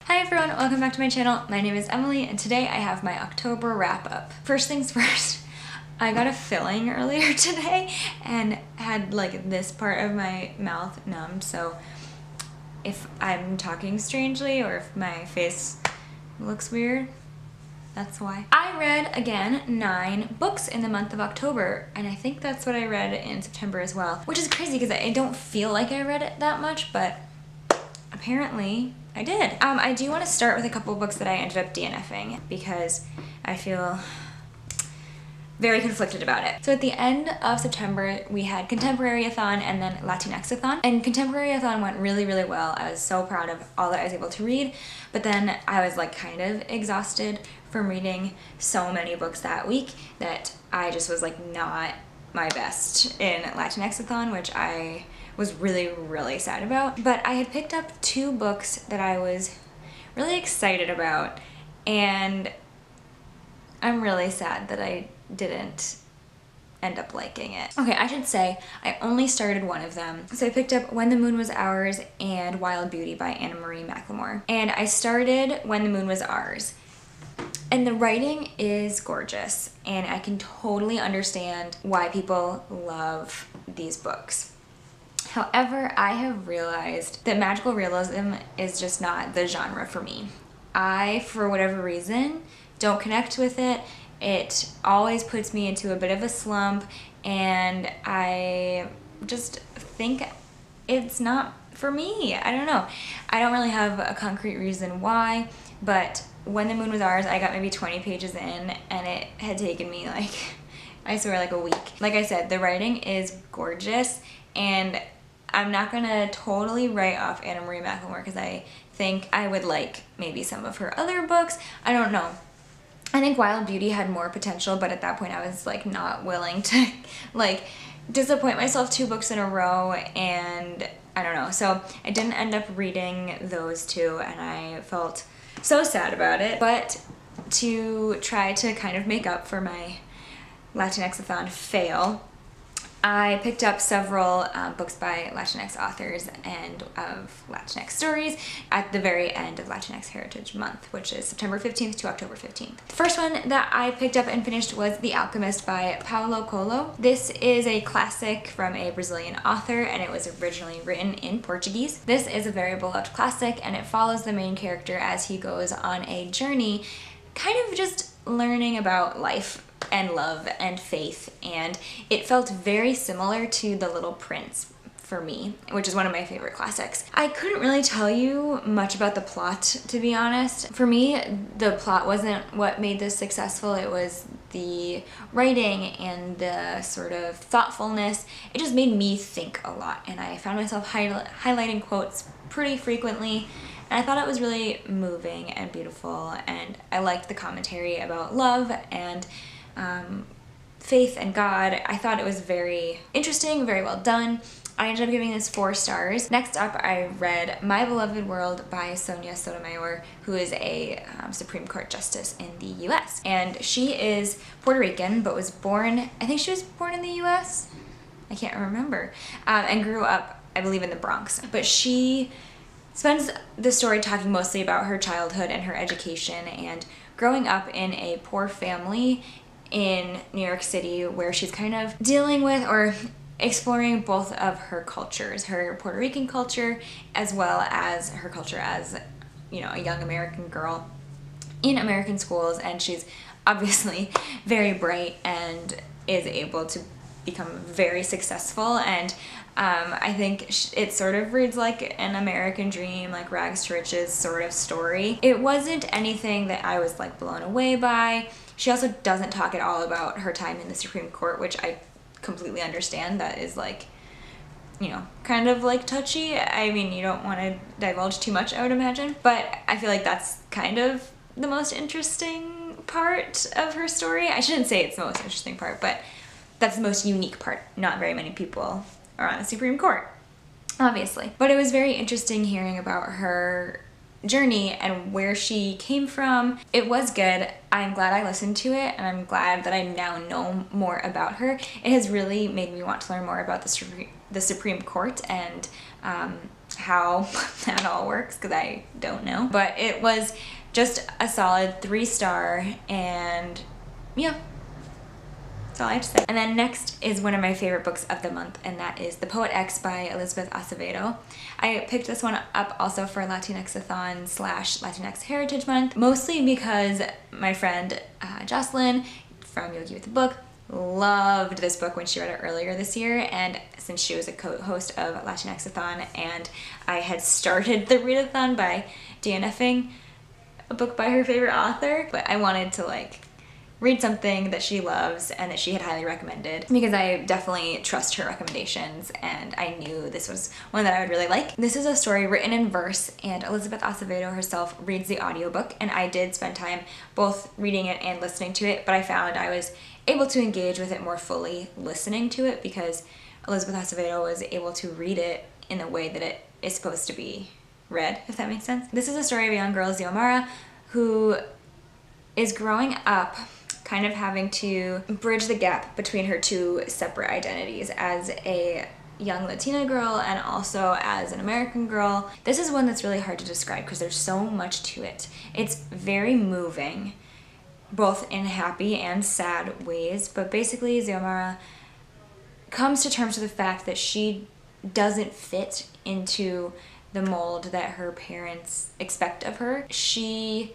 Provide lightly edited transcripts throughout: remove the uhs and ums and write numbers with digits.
Hi everyone, welcome back to my channel. My name is Emily and today I have my October wrap up. First things first, I got a filling earlier today and had like this part of my mouth numbed, so if I'm talking strangely or if my face looks weird, that's why. I read, again, 9 books in the month of October, and I think that's what I read in September as well, which is crazy because I don't feel like I read it that much, but apparently I did. I do want to start with a couple of books that I ended up DNFing because I feel very conflicted about it. So at the end of September, we had Contemporary-a-thon and then Latinx-a-thon. And Contemporary-a-thon went really, really well. I was so proud of all that I was able to read, but then I was like kind of exhausted from reading so many books that week that I just was like not my best in Latinx-a-thon, which I was really, really sad about. But I had picked up 2 books that I was really excited about, and I'm really sad that I didn't end up liking it. Okay, I should say I only started one of them. So I picked up When the Moon Was Ours and Wild Beauty by Anna Marie McLemore. And I started When the Moon Was Ours. And the writing is gorgeous, and I can totally understand why people love these books. However, I have realized that magical realism is just not the genre for me. I, for whatever reason, don't connect with it. It always puts me into a bit of a slump, and I just think it's not for me. I don't know. I don't really have a concrete reason why, but When the Moon Was Ours, I got maybe 20 pages in, and it had taken me like, I swear, like a week. Like I said, the writing is gorgeous, and I'm not gonna totally write off Anna Marie McLemore because I think I would like maybe some of her other books. I don't know. I think Wild Beauty had more potential, but at that point I was like not willing to like disappoint myself 2 books in a row, and I don't know. So I didn't end up reading those 2, and I felt so sad about it. But to try to kind of make up for my Latinx-a-thon fail, I picked up several books by Latinx authors and of Latinx stories at the very end of Latinx Heritage Month, which is September 15th to October 15th. The first one that I picked up and finished was The Alchemist by Paulo Coelho. This is a classic from a Brazilian author, and it was originally written in Portuguese. This is a very beloved classic, and it follows the main character as he goes on a journey, kind of just learning about life and love and faith, and it felt very similar to The Little Prince for me, which is one of my favorite classics. I couldn't really tell you much about the plot, to be honest. For me, the plot wasn't what made this successful. It was the writing and the sort of thoughtfulness. It just made me think a lot, and I found myself highlighting quotes pretty frequently. And I thought it was really moving and beautiful, and I liked the commentary about love and faith and God. I thought it was very interesting, very well done. I ended up giving this 4 stars. Next up, I read My Beloved World by Sonia Sotomayor, who is a Supreme Court Justice in the US. And she is Puerto Rican, but was born, I think she was born in the US? I can't remember. And grew up, I believe, in the Bronx. But she spends the story talking mostly about her childhood and her education and growing up in a poor family in New York City, where she's kind of dealing with or exploring both of her cultures, her Puerto Rican culture as well as her culture as, you know, a young American girl in American schools. And she's obviously very bright and is able to become very successful, and I think it sort of reads like an American dream, like rags to riches sort of story. It wasn't anything that I was like blown away by. She also doesn't talk at all about her time in the Supreme Court, which I completely understand. That is like, you know, kind of like touchy. I mean, you don't want to divulge too much, I would imagine, but I feel like that's kind of the most interesting part of her story. I shouldn't say it's the most interesting part, but that's the most unique part. Not very many people are on the Supreme Court, obviously. But it was very interesting hearing about her journey and where she came from. It was good. I'm glad I listened to it, and I'm glad that I now know more about her. It has really made me want to learn more about the Supreme Court and how that all works because I don't know. But it was just a solid 3-star, and yeah, that's all I have to say. And then next is one of my favorite books of the month, and that is The Poet X by Elizabeth Acevedo. I picked this one up also for Latinx-a-thon / Latinx Heritage Month, mostly because my friend Jocelyn from Yogi with the Book loved this book when she read it earlier this year, and since she was a co-host of Latinx-a-thon and I had started the read-a-thon by DNFing a book by her favorite author, but I wanted to like read something that she loves and that she had highly recommended because I definitely trust her recommendations, and I knew this was one that I would really like. This is a story written in verse, and Elizabeth Acevedo herself reads the audiobook, and I did spend time both reading it and listening to it, but I found I was able to engage with it more fully listening to it because Elizabeth Acevedo was able to read it in the way that it is supposed to be read, if that makes sense. This is a story of a young girl, Xiomara, who is growing up kind of having to bridge the gap between her two separate identities as a young Latina girl and also as an American girl. This is one that's really hard to describe because there's so much to it. It's very moving, both in happy and sad ways, but basically Xiomara comes to terms with the fact that she doesn't fit into the mold that her parents expect of her. She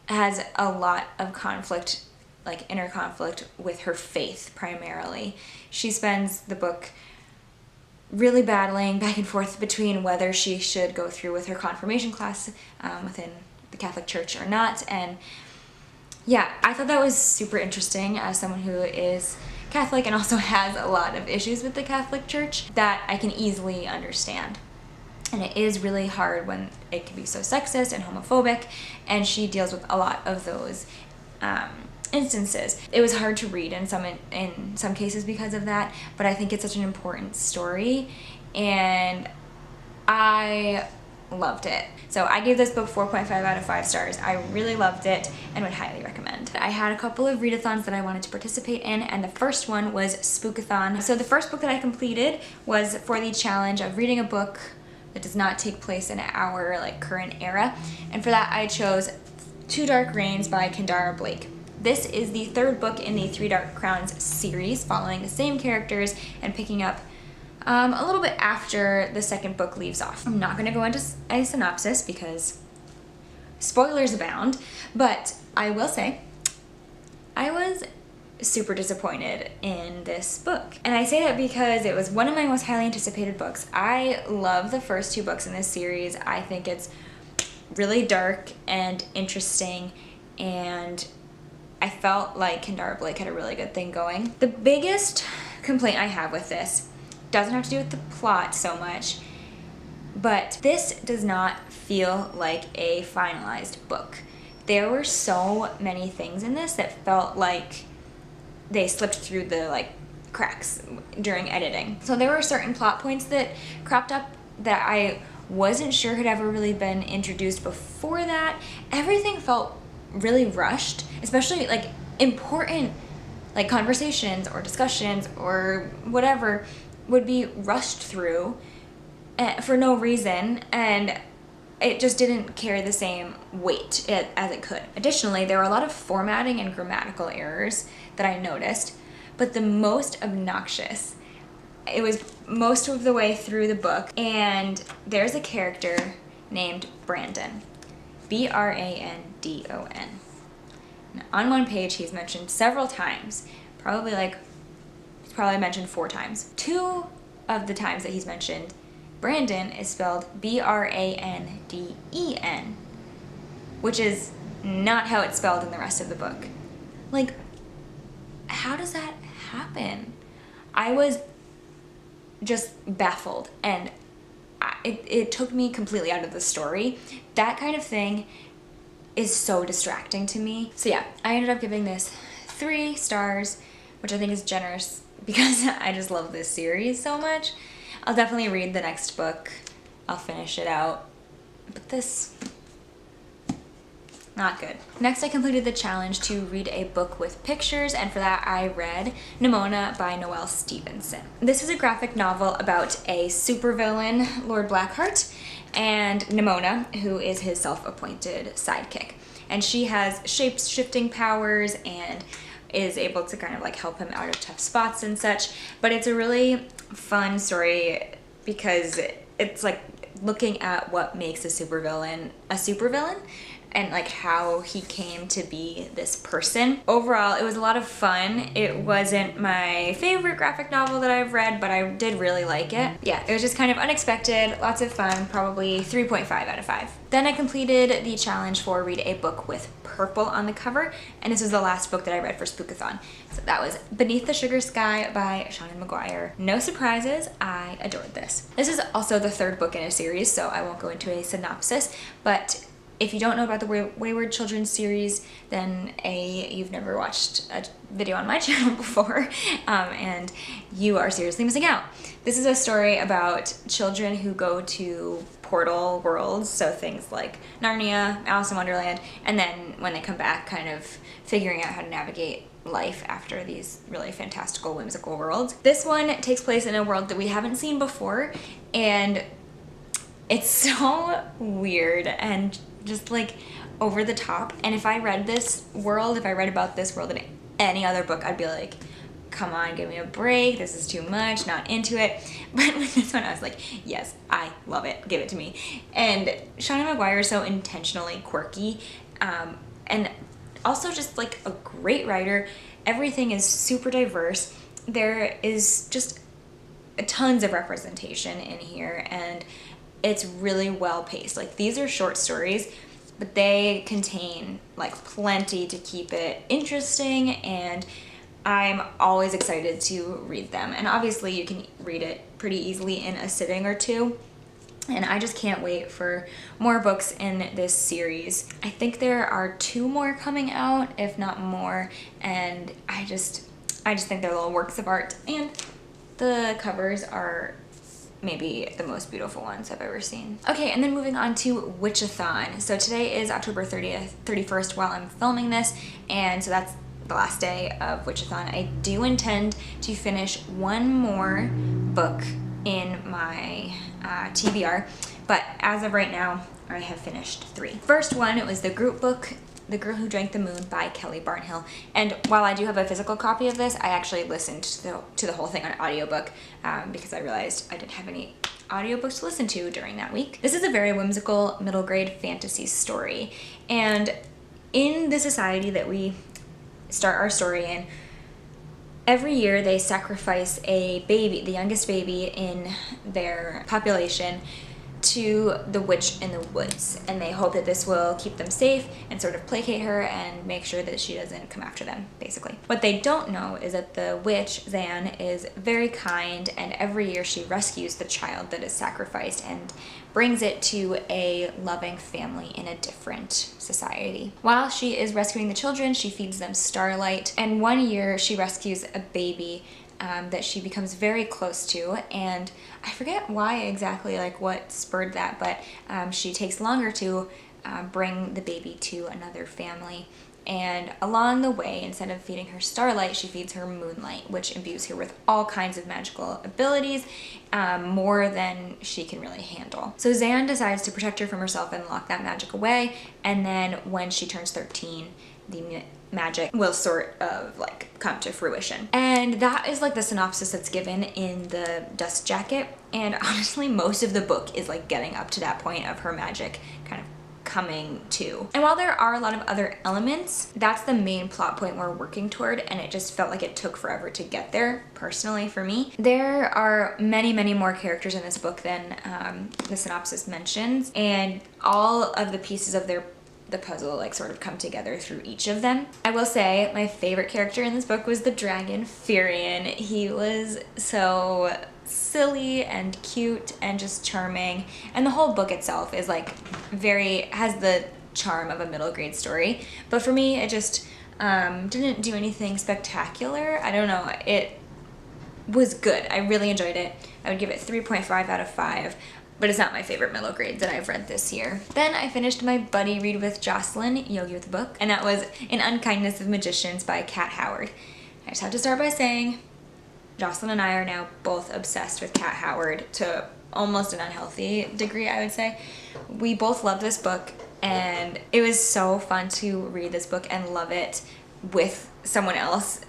has a lot of conflict, like inner conflict with her faith primarily. She spends the book really battling back and forth between whether she should go through with her confirmation class within the Catholic Church or not. And yeah, I thought that was super interesting as someone who is Catholic and also has a lot of issues with the Catholic Church that I can easily understand. And it is really hard when it can be so sexist and homophobic, and she deals with a lot of those instances. It was hard to read in some cases because of that, but I think it's such an important story, and I loved it. So I gave this book 4.5 out of 5 stars. I really loved it and would highly recommend. I had a couple of readathons that I wanted to participate in, and the first one was Spookathon. So the first book that I completed was for the challenge of reading a book that does not take place in our like current era, and for that I chose Two Dark Reigns by Kendara Blake. This is the third book in the Three Dark Crowns series, following the same characters and picking up a little bit after the second book leaves off. I'm not going to go into a synopsis because spoilers abound, but I will say I was super disappointed in this book. And I say that because it was one of my most highly anticipated books. I love the first 2 books in this series. I think it's really dark and interesting, and I felt like Kendara Blake had a really good thing going. The biggest complaint I have with this doesn't have to do with the plot so much, but this does not feel like a finalized book. There were so many things in this that felt like they slipped through the like cracks during editing. So there were certain plot points that cropped up that I wasn't sure had ever really been introduced before that. Everything felt really rushed, especially like important like conversations or discussions or whatever would be rushed through for no reason, and it just didn't carry the same weight as it could. Additionally, there were a lot of formatting and grammatical errors that I noticed, but the most obnoxious, it was most of the way through the book, and there's a character named Brandon, B-R-A-N-D-O-N. On one page he's mentioned several times, probably mentioned 4 times. 2 of the times that he's mentioned, Brandon is spelled B-R-A-N-D-E-N, which is not how it's spelled in the rest of the book. Like, how does that happen? I was just baffled, and it took me completely out of the story. That kind of thing is so distracting to me. So yeah, I ended up giving this 3 stars, which I think is generous because I just love this series so much. I'll definitely read the next book. I'll finish it out. But this, not good. Next, I completed the challenge to read a book with pictures, and for that I read Nimona by Noelle Stevenson. This is a graphic novel about a supervillain, Lord Blackheart, and Nimona, who is his self-appointed sidekick. And she has shape-shifting powers and is able to kind of like help him out of tough spots and such. But it's a really fun story because it's like looking at what makes a supervillain and like how he came to be this person. Overall, it was a lot of fun. It wasn't my favorite graphic novel that I've read, but I did really like it. Yeah, it was just kind of unexpected, lots of fun, probably 3.5 out of 5. Then I completed the challenge for read a book with purple on the cover, and this was the last book that I read for Spookathon. So that was Beneath the Sugar Sky by Seanan McGuire. No surprises, I adored this. This is also the third book in a series, so I won't go into a synopsis, but if you don't know about the Wayward Children series, then you've never watched a video on my channel before, and you are seriously missing out. This is a story about children who go to portal worlds, so things like Narnia, Alice in Wonderland, and then when they come back, kind of figuring out how to navigate life after these really fantastical, whimsical worlds. This one takes place in a world that we haven't seen before, and it's so weird and just like over the top. And if I read about this world in any other book, I'd be like, come on, give me a break, this is too much, not into it. But with this one, I was like, yes, I love it, give it to me. And Seanan McGuire is so intentionally quirky, and also just like a great writer. Everything is super diverse. There is just tons of representation in here, and it's really well paced. Like, these are short stories, but they contain like plenty to keep it interesting, and I'm always excited to read them. And obviously you can read it pretty easily in a sitting or two, and I just can't wait for more books in this series. I think there are 2 more coming out, if not more, and I just think they're little works of art, and the covers are maybe the most beautiful ones I've ever seen. Okay, and then moving on to Witchathon. So today is October 31st while I'm filming this, and so that's the last day of Witchathon. I do intend to finish 1 more book in my TBR, but as of right now, I have finished 3. First one, it was the group book, The Girl Who Drank the Moon by Kelly Barnhill. And while I do have a physical copy of this, I actually listened to the whole thing on audiobook because I realized I didn't have any audiobooks to listen to during that week. This is a very whimsical middle grade fantasy story. And in the society that we start our story in, every year they sacrifice a baby, the youngest baby in their population, to the witch in the woods, and they hope that this will keep them safe and sort of placate her and make sure that she doesn't come after them, basically. What they don't know is that the witch, Zan, is very kind, and every year she rescues the child that is sacrificed and brings it to a loving family in a different society. While she is rescuing the children, she feeds them starlight, and one year she rescues a baby that she becomes very close to, and I forget why exactly, like what spurred that, but she takes longer to bring the baby to another family. And along the way, instead of feeding her starlight, she feeds her moonlight, which imbues her with all kinds of magical abilities, more than she can really handle. So Zan decides to protect her from herself and lock that magic away, and then when she turns 13, the magic will sort of like come to fruition. And that is like the synopsis that's given in the dust jacket, and honestly most of the book is like getting up to that point of her magic kind of coming to. And while there are a lot of other elements, that's the main plot point we're working toward, and it just felt like it took forever to get there, personally for me. There are many, many more characters in this book than the synopsis mentions, and all of the pieces of the puzzle like sort of come together through each of them. I will say my favorite character in this book was the dragon, Firion. He was so silly and cute and just charming, and the whole book itself is like has the charm of a middle grade story, but for me it just didn't do anything spectacular. I don't know, it was good. I really enjoyed it. I would give it 3.5 out of 5. but it's not my favorite middle grade that I've read this year. Then I finished my buddy read with Jocelyn, Yogi with the Book, and that was An Unkindness of Magicians by Kat Howard. I just have to start by saying Jocelyn and I are now both obsessed with Kat Howard to almost an unhealthy degree, I would say. We both love this book, and it was so fun to read this book and love it with someone else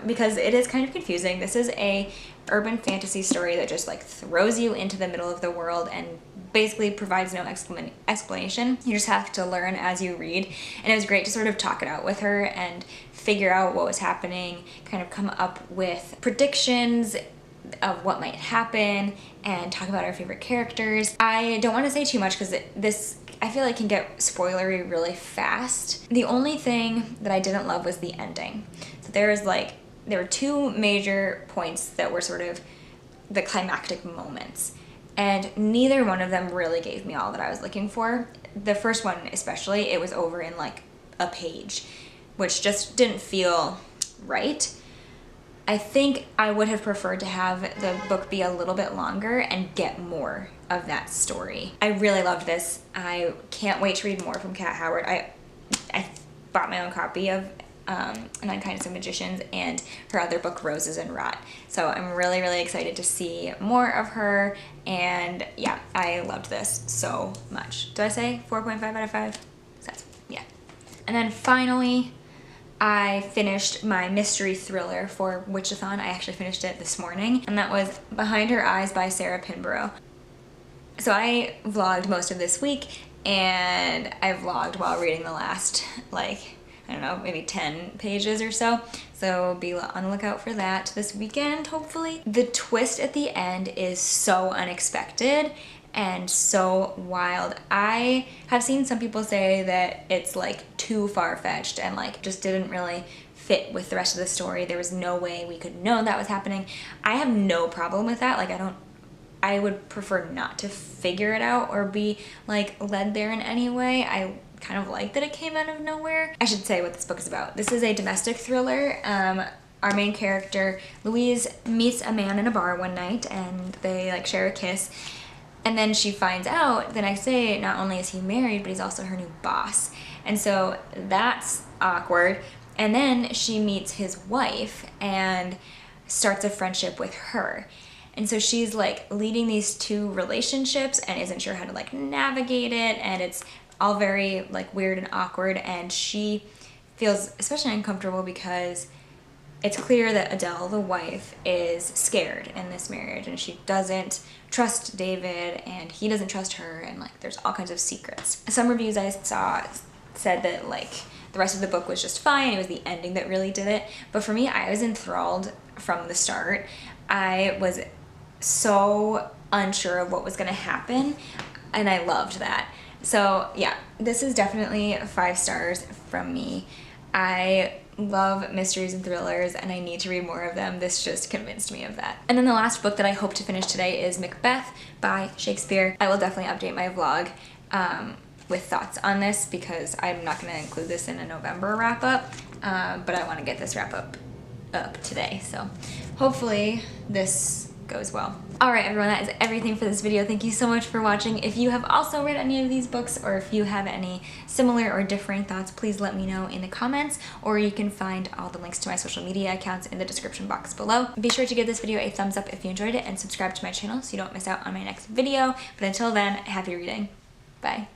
because it is kind of confusing. This is a urban fantasy story that just like throws you into the middle of the world and basically provides no explanation. You just have to learn as you read, and it was great to sort of talk it out with her and figure out what was happening, kind of come up with predictions of what might happen and talk about our favorite characters. I don't want to say too much because this I feel like can get spoilery really fast. The only thing that I didn't love was the ending. So there were two major points that were sort of the climactic moments, and neither one of them really gave me all that I was looking for. The first one especially, it was over in like a page, which just didn't feel right. I think I would have preferred to have the book be a little bit longer and get more of that story. I really loved this. I can't wait to read more from Kat Howard. I bought my own copy of An Unkindness of Magicians and her other book, Roses and Rot. So I'm really, really excited to see more of her, and yeah, I loved this so much. Did I say 4.5 out of 5? Yeah. And then finally, I finished my mystery thriller for Witchathon. I actually finished it this morning, and that was Behind Her Eyes by Sarah Pinborough. So I vlogged most of this week, and I vlogged while reading the last, like, I don't know, maybe 10 pages or so. So be on the lookout for that this weekend, hopefully. The twist at the end is so unexpected and so wild. I have seen some people say that it's like too far-fetched and like just didn't really fit with the rest of the story. There was no way we could know that was happening. I have no problem with that. Like I would prefer not to figure it out or be like led there in any way. I kind of like that it came out of nowhere. I should say what this book is about. This is a domestic thriller. Our main character, Louise, meets a man in a bar one night and they like share a kiss. And then she finds out the next day, not only is he married, but he's also her new boss. And so that's awkward. And then she meets his wife and starts a friendship with her. And so she's like leading these two relationships and isn't sure how to like navigate it. And it's all very like weird and awkward. And she feels especially uncomfortable because it's clear that Adele, the wife, is scared in this marriage and she doesn't trust David and he doesn't trust her, and like there's all kinds of secrets. Some reviews I saw said that like the rest of the book was just fine, it was the ending that really did it. But for me, I was enthralled from the start. I was so unsure of what was gonna happen and I loved that. So yeah, this is definitely 5 stars from me. I love mysteries and thrillers and I need to read more of them. This just convinced me of that. And then the last book that I hope to finish today is Macbeth by Shakespeare. I will definitely update my vlog with thoughts on this because I'm not going to include this in a November wrap up, but I want to get this wrap up today. So hopefully this goes well. Alright everyone, that is everything for this video. Thank you so much for watching. If you have also read any of these books or if you have any similar or differing thoughts, please let me know in the comments, or you can find all the links to my social media accounts in the description box below. Be sure to give this video a thumbs up if you enjoyed it and subscribe to my channel so you don't miss out on my next video. But until then, happy reading. Bye.